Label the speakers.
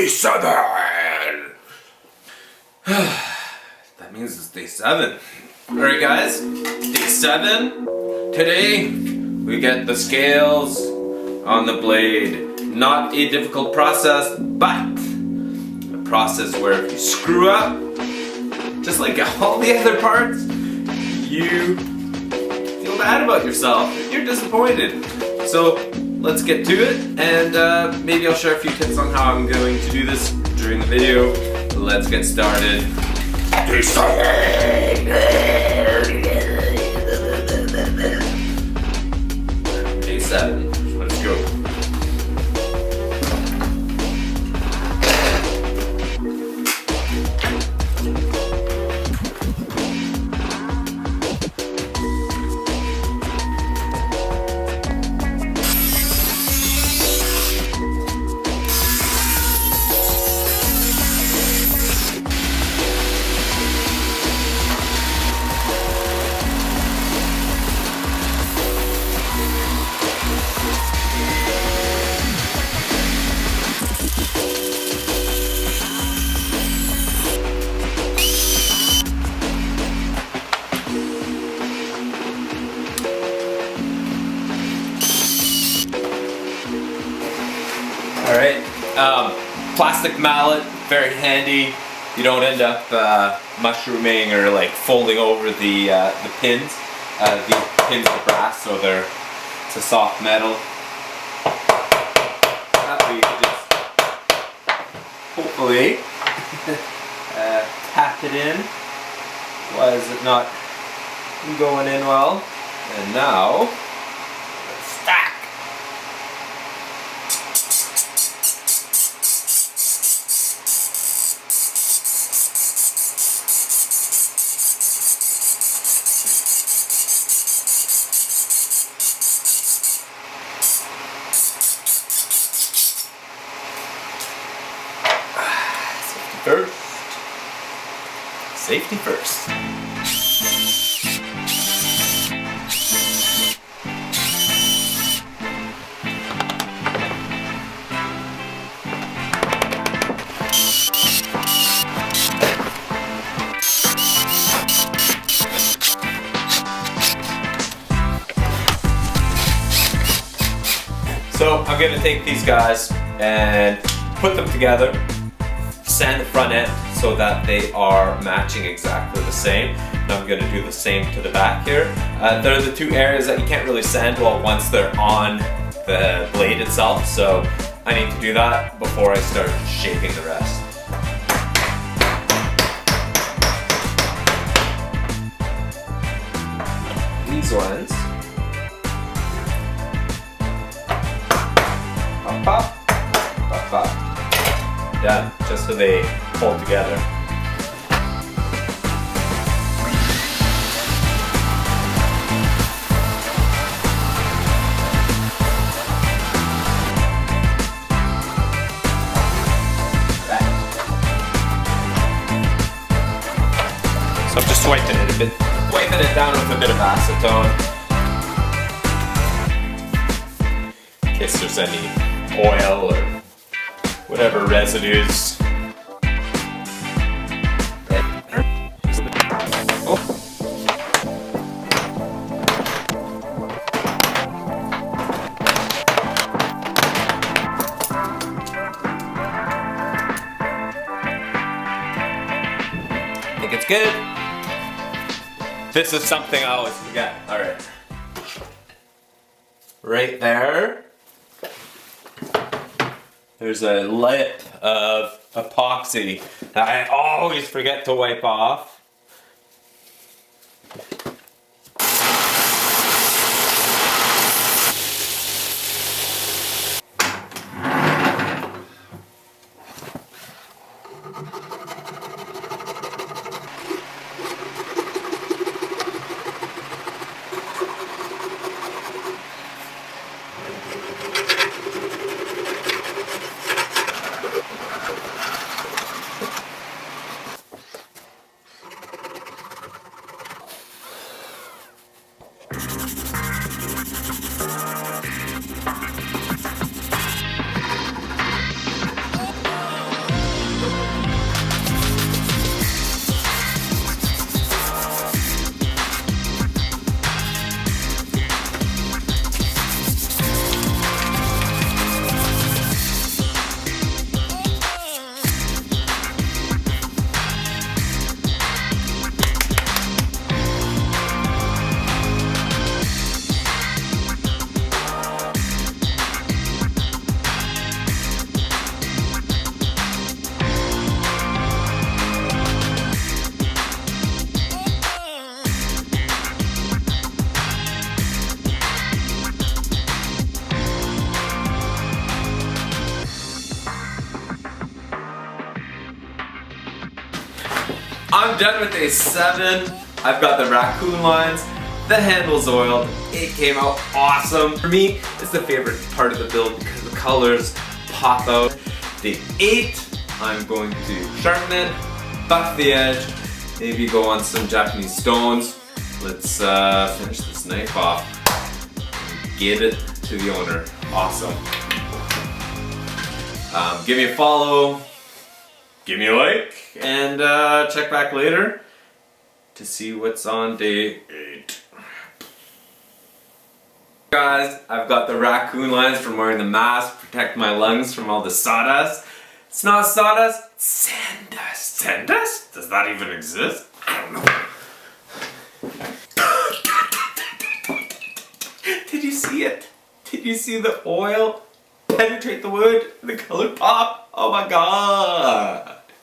Speaker 1: Day 7! That means it's day 7. Alright guys, day 7. Today we get the scales on the blade. Not a difficult process, but a process where if you screw up, just like all the other parts, you feel bad about yourself. You're disappointed. So let's get to it, and maybe I'll share a few tips on how I'm going to do this during the video. Let's get started. Day 7. Day 7. Let's go. Alright, plastic mallet, very handy. You don't end up mushrooming or like folding over the pins. These pins are brass, so it's a soft metal. That way you can just hopefully tap it in. Why is it not going in well? And now, let's stack. Safety first. So I'm going to take these guys and put them together, sand the front end so that they are matching exactly the same. And I'm going to do the same to the back here. They're the two areas that you can't really sand well once they're on the blade itself, so I need to do that before I start shaping the rest. These ones, pop, pop, pop, pop. Done, just so they hold together. So I'm just wiping it down with a bit of acetone, in case there's any oil or whatever residues. Oh. I think it's good. This is something I always forget. All right. Right there. There's a lip of epoxy that I always forget to wipe off. I'm done with day 7. I've got the raccoon lines, the handles oiled. It came out awesome. For me, it's the favorite part of the build because the colors pop out. Day 8, I'm going to sharpen it, buff the edge, maybe go on some Japanese stones. Let's finish this knife off. Give it to the owner. Awesome. Give me a follow, give me a like, and check back later to see what's on day 8. Guys, I've got the raccoon lines from wearing the mask, protect my lungs from all the sawdust. It's not sawdust, it's sandust. Sandust? Does that even exist? I don't know. Did you see it? Did you see the oil penetrate the wood? The color pop? Oh my god!